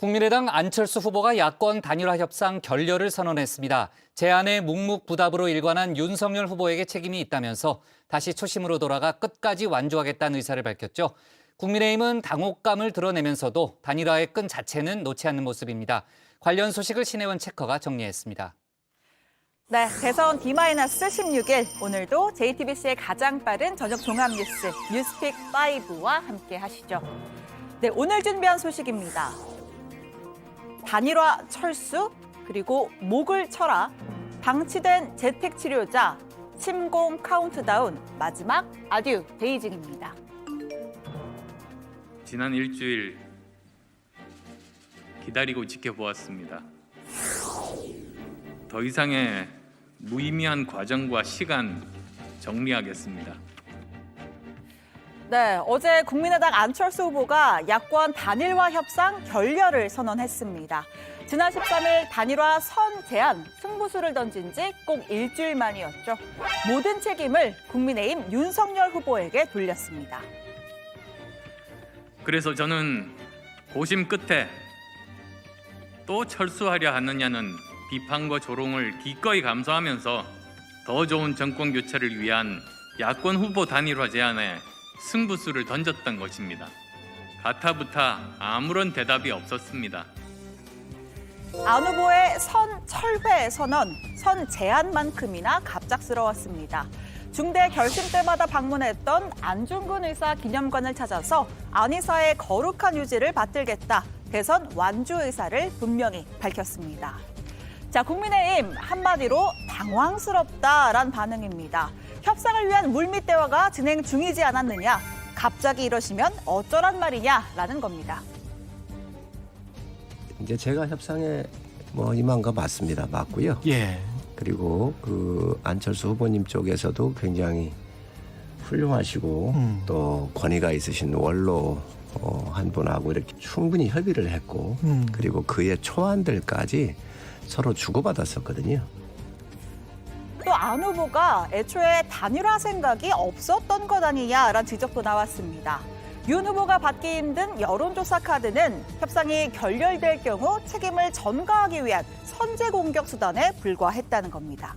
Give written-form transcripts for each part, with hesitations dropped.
국민의당 안철수 후보가 야권 단일화 협상 결렬을 선언했습니다. 제안에 묵묵부답으로 일관한 윤석열 후보에게 책임이 있다면서 다시 초심으로 돌아가 끝까지 완주하겠다는 의사를 밝혔죠. 국민의힘은 당혹감을 드러내면서도 단일화의 끈 자체는 놓지 않는 모습입니다. 관련 소식을 신혜원 체커가 정리했습니다. 네, 대선 D-16일 오늘도 JTBC의 가장 빠른 저녁 종합뉴스 뉴스픽5와 함께 하시죠. 네, 오늘 준비한 소식입니다. 단일화 철수, 그리고 목을 쳐라, 방치된 재택 치료자, 침공 카운트다운, 마지막 아듀 베이징입니다. 지난 일주일 기다리고 지켜보았습니다. 더 이상의 무의미한 과정과 시간 정리하겠습니다. 네, 어제 국민의당 안철수 후보가 야권 단일화 협상 결렬을 선언했습니다. 지난 13일 단일화 선 제안, 승부수를 던진 지 꼭 일주일 만이었죠. 모든 책임을 국민의힘 윤석열 후보에게 돌렸습니다. 그래서 저는 고심 끝에 또 철수하려 하느냐는 비판과 조롱을 기꺼이 감수하면서 더 좋은 정권 교체를 위한 야권 후보 단일화 제안에 승부수를 던졌던 것입니다. 가타부타 아무런 대답이 없었습니다. 안 후보의 선 철회 선언, 선 제안만큼이나 갑작스러웠습니다. 중대 결심 때마다 방문했던 안중근 의사 기념관을 찾아서 안 의사의 거룩한 유지를 받들겠다, 대선 완주 의사를 분명히 밝혔습니다. 자, 국민의힘 한마디로 당황스럽다란 반응입니다. 협상을 위한 물밑 대화가 진행 중이지 않았느냐, 갑자기 이러시면 어쩌란 말이냐라는 겁니다. 이제 제가 협상에 임한 거 맞습니다. 맞고요. 예. 그리고 그 안철수 후보님 쪽에서도 굉장히 훌륭하시고 또 권위가 있으신 원로 한 분하고 이렇게 충분히 협의를 했고 그리고 그의 초안들까지 서로 주고받았었거든요. 또 안 후보가 애초에 단일화 생각이 없었던 것 아니냐라는 지적도 나왔습니다. 윤 후보가 받기 힘든 여론조사 카드는 협상이 결렬될 경우 책임을 전가하기 위한 선제 공격 수단에 불과했다는 겁니다.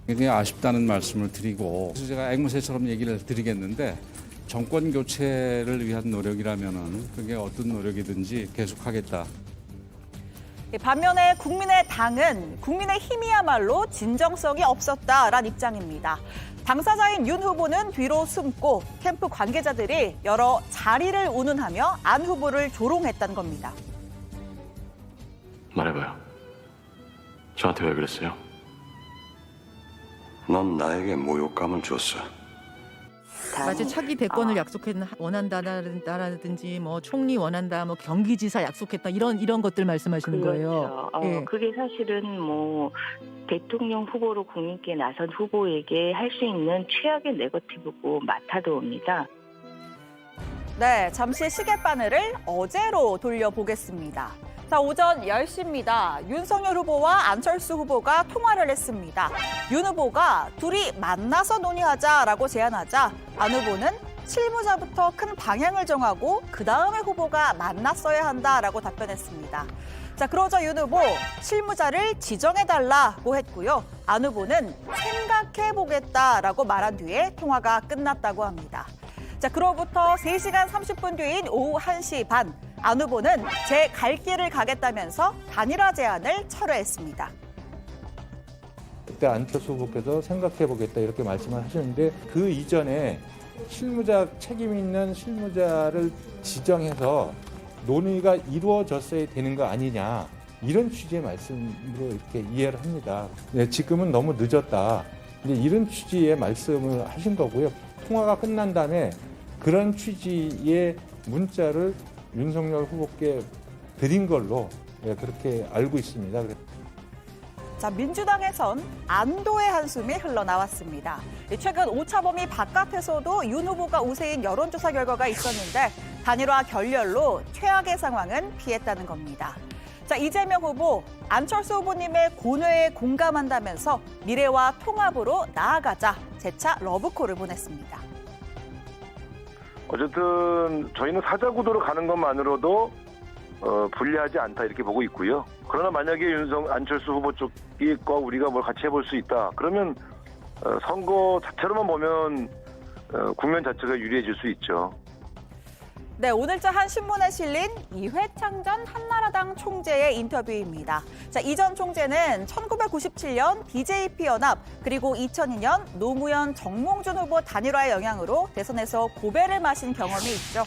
굉장히 아쉽다는 말씀을 드리고, 그래서 제가 앵무새처럼 얘기를 드리겠는데, 정권 교체를 위한 노력이라면은 그게 어떤 노력이든지 계속하겠다. 반면에 국민의당은 국민의힘이야말로 진정성이 없었다란 입장입니다. 당사자인 윤 후보는 뒤로 숨고 캠프 관계자들이 여러 자리를 운운하며 안 후보를 조롱했다는 겁니다. 말해봐요. 저한테 왜 그랬어요? 넌 나에게 모욕감을 줬어. 마치 차기 대권을 원한다라든지 뭐 총리 원한다, 뭐 경기지사 약속했다, 이런 것들 말씀하시는 거예요. 그렇죠. 예. 그게 사실은 뭐 대통령 후보로 국민께 나선 후보에게 할 수 있는 최악의 네거티브고 마타도입니다. 네, 잠시 시계바늘을 어제로 돌려보겠습니다. 자, 오전 10시입니다. 윤석열 후보와 안철수 후보가 통화를 했습니다. 윤 후보가 둘이 만나서 논의하자라고 제안하자 안 후보는 실무자부터 큰 방향을 정하고 그다음에 후보가 만났어야 한다라고 답변했습니다. 자, 그러자 윤 후보 실무자를 지정해달라고 했고요. 안 후보는 생각해보겠다라고 말한 뒤에 통화가 끝났다고 합니다. 자, 그로부터 3시간 30분 뒤인 오후 1시 반, 안 후보는 제 갈 길을 가겠다면서 단일화 제안을 철회했습니다. 그때 안철수 후보께서 생각해보겠다 이렇게 말씀을 하셨는데, 그 이전에 책임 있는 실무자를 지정해서 논의가 이루어졌어야 되는 거 아니냐, 이런 취지의 말씀으로 이렇게 이해를 합니다. 네, 지금은 너무 늦었다, 이제 이런 취지의 말씀을 하신 거고요. 통화가 끝난 다음에 그런 취지의 문자를 윤석열 후보께 드린 걸로 그렇게 알고 있습니다. 자, 민주당에선 안도의 한숨이 흘러나왔습니다. 최근 오차범위 바깥에서도 윤 후보가 우세인 여론조사 결과가 있었는데 단일화 결렬로 최악의 상황은 피했다는 겁니다. 자, 이재명 후보, 안철수 후보님의 고뇌에 공감한다면서 미래와 통합으로 나아가자 재차 러브콜을 보냈습니다. 어쨌든 저희는 사자구도로 가는 것만으로도 불리하지 않다 이렇게 보고 있고요. 그러나 만약에 안철수 후보 쪽과 우리가 뭘 같이 해볼 수 있다. 그러면 선거 자체로만 보면 국면 자체가 유리해질 수 있죠. 네, 오늘자 한 신문에 실린 이회창 전 한나라당 총재의 인터뷰입니다. 자, 이 전 총재는 1997년 DJP 연합 그리고 2002년 노무현 정몽준 후보 단일화의 영향으로 대선에서 고배를 마신 경험이 있죠.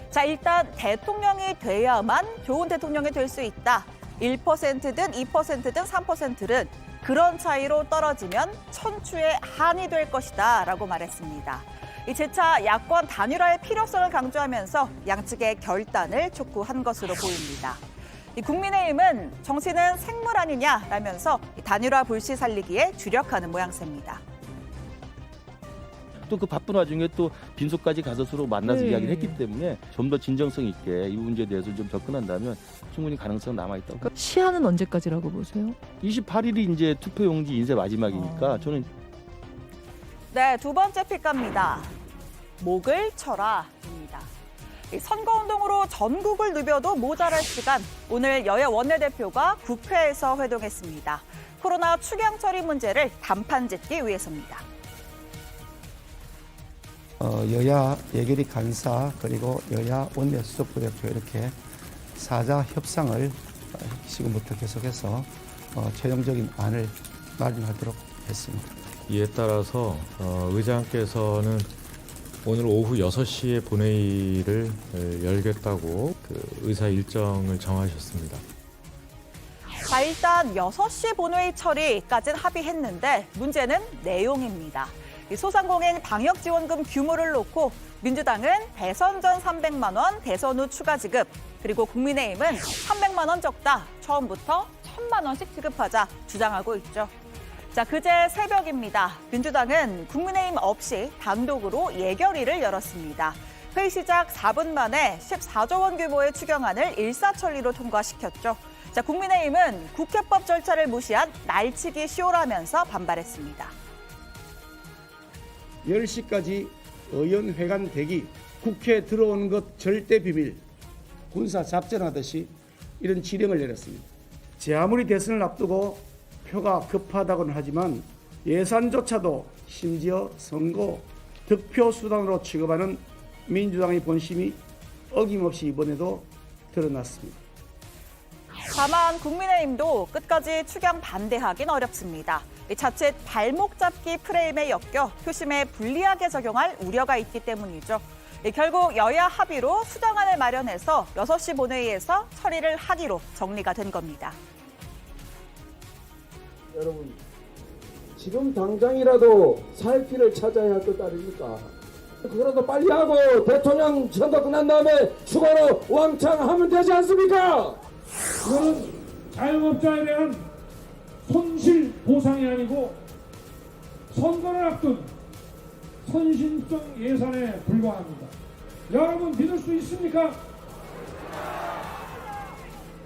자, 일단 대통령이 돼야만 좋은 대통령이 될 수 있다. 1%든 2%든 3%든 그런 차이로 떨어지면 천추의 한이 될 것이다 라고 말했습니다. 이 재차 야권 단일화의 필요성을 강조하면서 양측의 결단을 촉구한 것으로 보입니다. 이 국민의힘은 정치는 생물 아니냐라면서 단일화 불씨 살리기에 주력하는 모양새입니다. 또 그 바쁜 와중에 또 빈소까지 가서 서로 만나서 이야기를 했기 때문에 좀 더 진정성 있게 이 문제에 대해서 좀 접근한다면 충분히 가능성 남아있다고. 시한은 언제까지라고 보세요? 28일이 이제 투표용지 인쇄 마지막이니까 저는. 네, 두 번째 픽갑니다. 목을 쳐라입니다. 선거운동으로 전국을 누벼도 모자랄 시간, 오늘 여야 원내대표가 국회에서 회동했습니다. 코로나 추경 처리 문제를 단판 짓기 위해서입니다. 여야 예결위 간사 그리고 여야 원내 수석부대표 이렇게 사자 협상을 지금부터 계속해서 최종적인 안을 마련하도록 했습니다. 이에 따라서 의장께서는 오늘 오후 6시에 본회의를 열겠다고 의사 일정을 정하셨습니다. 자, 일단 6시 본회의 처리까지는 합의했는데 문제는 내용입니다. 소상공인 방역지원금 규모를 놓고 민주당은 대선 전 300만 원, 대선 후 추가 지급, 그리고 국민의힘은 300만 원 적다, 처음부터 1000만 원씩 지급하자 주장하고 있죠. 자, 그제 새벽입니다. 민주당은 국민의힘 없이 단독으로 예결위를 열었습니다. 회의 시작 4분 만에 14조 원 규모의 추경안을 일사천리로 통과시켰죠. 자, 국민의힘은 국회법 절차를 무시한 날치기 쇼라면서 반발했습니다. 10시까지 의원회관 대기, 국회에 들어오는 것 절대 비밀, 군사 작전하듯이 이런 지령을 내렸습니다. 제 아무리 대선을 앞두고 표가 급하다고는 하지만 예산조차도 심지어 선거 득표 수단으로 취급하는 민주당의 본심이 어김없이 이번에도 드러났습니다. 다만 국민의힘도 끝까지 추경 반대하긴 어렵습니다. 자칫 발목 잡기 프레임에 엮여 표심에 불리하게 적용할 우려가 있기 때문이죠. 결국 여야 합의로 수정안을 마련해서 6시 본회의에서 처리를 하기로 정리가 된 겁니다. 여러분, 지금 당장이라도 살 길을 찾아야 할 것 아닙니까? 그거라도 빨리 하고 대통령 선거 끝난 다음에 추가로 왕창 하면 되지 않습니까? 그건 자영업자에 대한 손실 보상이 아니고 선거를 앞둔 선심성 예산에 불과합니다. 여러분 믿을 수 있습니까?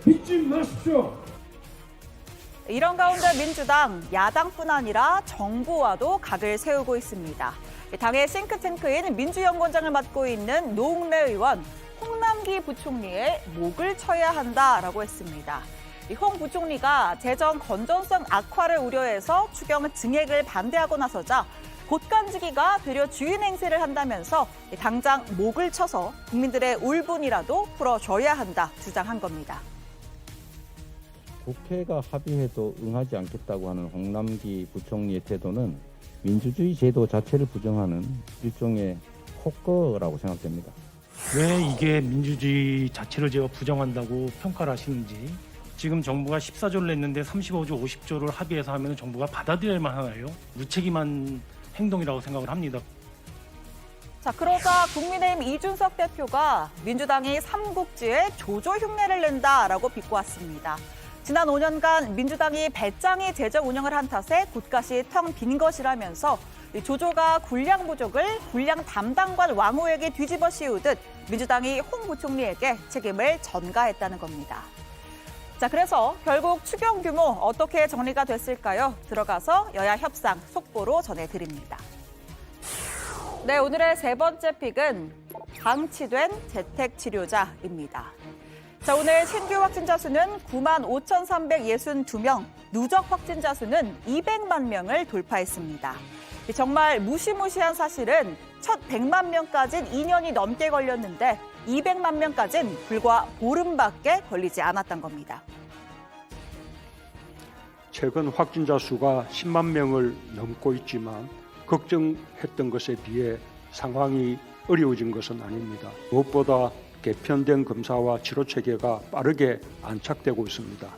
믿지 마십시오. 이런 가운데 민주당, 야당뿐 아니라 정부와도 각을 세우고 있습니다. 당의 싱크탱크인 민주연구원장을 맡고 있는 노웅래 의원, 홍남기 부총리의 목을 쳐야 한다라고 했습니다. 홍 부총리가 재정 건전성 악화를 우려해서 추경 증액을 반대하고 나서자 곳간지기가 되려 주인 행세를 한다면서 당장 목을 쳐서 국민들의 울분이라도 풀어줘야 한다 주장한 겁니다. 국회가 합의해도 응하지 않겠다고 하는 홍남기 부총리의 태도는 민주주의 제도 자체를 부정하는 일종의 폭거라고 생각됩니다. 왜 이게 민주주의 자체를 제가 부정한다고 평가를 하시는지, 지금 정부가 14조를 냈는데 35조, 50조를 합의해서 하면 정부가 받아들일만 하나요? 무책임한 행동이라고 생각을 합니다. 자, 그러자 국민의힘 이준석 대표가 민주당이 삼국지에 조조 흉내를 낸다라고 비꼬았습니다. 지난 5년간 민주당이 배짱이 재정 운영을 한 탓에 곳간이 텅 빈 것이라면서 조조가 군량 부족을 군량 담당관 왕호에게 뒤집어 씌우듯 민주당이 홍 부총리에게 책임을 전가했다는 겁니다. 자, 그래서 결국 추경 규모 어떻게 정리가 됐을까요? 들어가서 여야 협상 속보로 전해드립니다. 네, 오늘의 세 번째 픽은 방치된 재택치료자입니다. 자, 오늘 신규 확진자 수는 95,362명, 누적 확진자 수는 200만 명을 돌파했습니다. 정말 무시무시한 사실은 첫 100만 명까지는 2년이 넘게 걸렸는데 200만 명까지는 불과 보름밖에 걸리지 않았던 겁니다. 최근 확진자 수가 10만 명을 넘고 있지만 걱정했던 것에 비해 상황이 어려워진 것은 아닙니다. 무엇보다 개편된 검사와 치료 체계가 빠르게 안착되고 있습니다.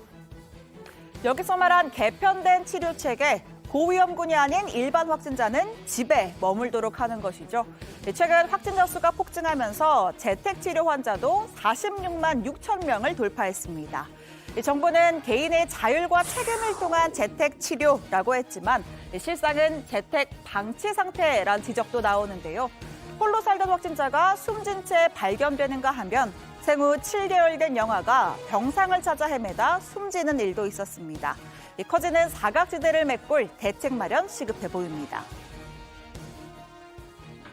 여기서 말한 개편된 치료 체계, 고위험군이 아닌 일반 확진자는 집에 머물도록 하는 것이죠. 최근 확진자 수가 폭증하면서 재택치료 환자도 46만 6천 명을 돌파했습니다. 정부는 개인의 자율과 책임을 통한 재택치료라고 했지만 실상은 재택 방치 상태란 지적도 나오는데요. 홀로 살던 확진자가 숨진 채 발견되는가 하면 생후 7개월 된 영아가 병상을 찾아 헤매다 숨지는 일도 있었습니다. 커지는 사각지대를 메꿀 대책 마련 시급해 보입니다.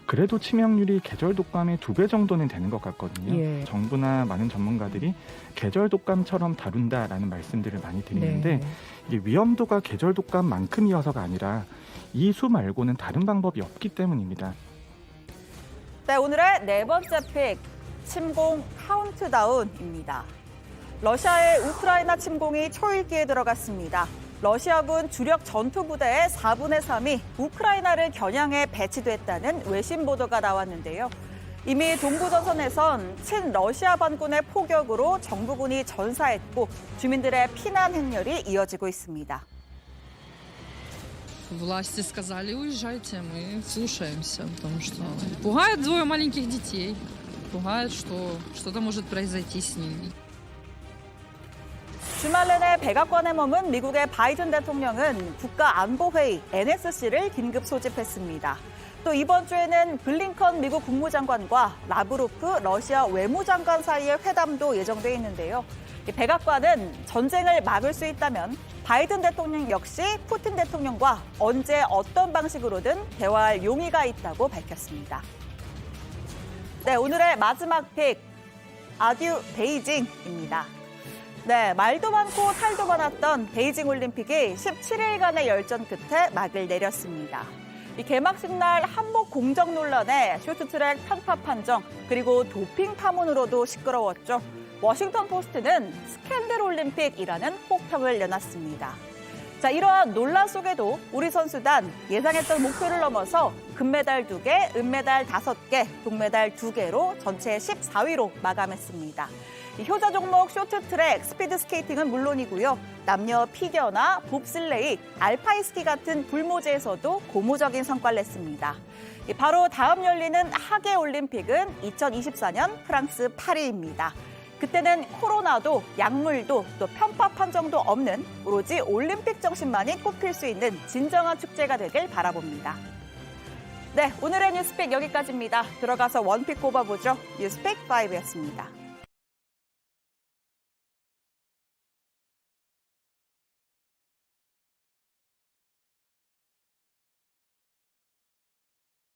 그래도 치명률이 계절 독감의 2배 정도는 되는 것 같거든요. 예. 정부나 많은 전문가들이 계절 독감처럼 다룬다라는 말씀들을 많이 드리는데 이게 위험도가 계절 독감만큼이어서가 아니라 이 수 말고는 다른 방법이 없기 때문입니다. 네, 오늘의 네 번째 픽, 침공 카운트다운입니다. 러시아의 우크라이나 침공이 초읽기에 들어갔습니다. 러시아군 주력 전투부대의 4분의 3이 우크라이나를 겨냥해 배치됐다는 외신 보도가 나왔는데요. 이미 동부전선에선 친러시아 반군의 포격으로 정부군이 전사했고 주민들의 피난 행렬이 이어지고 있습니다. Власти сказали, уезжайте, мы слушаемся, потому что пугает 2 маленьких детей, пугает, что что-то может произойти с ними. 주말 내내 백악관에 머문 미국의 바이든 대통령은 국가안보회의 NSC를 긴급 소집했습니다. 또 이번 주에는 블링컨 미국 국무장관과 라브로프 러시아 외무장관 사이의 회담도 예정돼 있는데요. 백악관은 전쟁을 막을 수 있다면 바이든 대통령 역시 푸틴 대통령과 언제 어떤 방식으로든 대화할 용의가 있다고 밝혔습니다. 네, 오늘의 마지막 픽, 아듀 베이징입니다. 네, 말도 많고 탈도 많았던 베이징 올림픽이 17일간의 열전 끝에 막을 내렸습니다. 이 개막식 날 한복 공정 논란에 쇼트트랙 편파 판정 그리고 도핑 파문으로도 시끄러웠죠. 워싱턴 포스트는 스캔들 올림픽이라는 혹평을 내놨습니다. 자, 이러한 논란 속에도 우리 선수단 예상했던 목표를 넘어서 금메달 2개, 은메달 5개, 동메달 2개로 전체 14위로 마감했습니다. 효자 종목 쇼트트랙, 스피드스케이팅은 물론이고요. 남녀 피겨나 봅슬레이, 알파이스키 같은 불모제에서도 고무적인 성과를 냈습니다. 바로 다음 열리는 하계 올림픽은 2024년 프랑스 파리입니다. 그때는 코로나도 약물도 또 편파 판정도 없는 오로지 올림픽 정신만이 꼽힐 수 있는 진정한 축제가 되길 바라봅니다. 네, 오늘의 뉴스픽 여기까지입니다. 들어가서 원픽 꼽아보죠. 뉴스픽 5였습니다.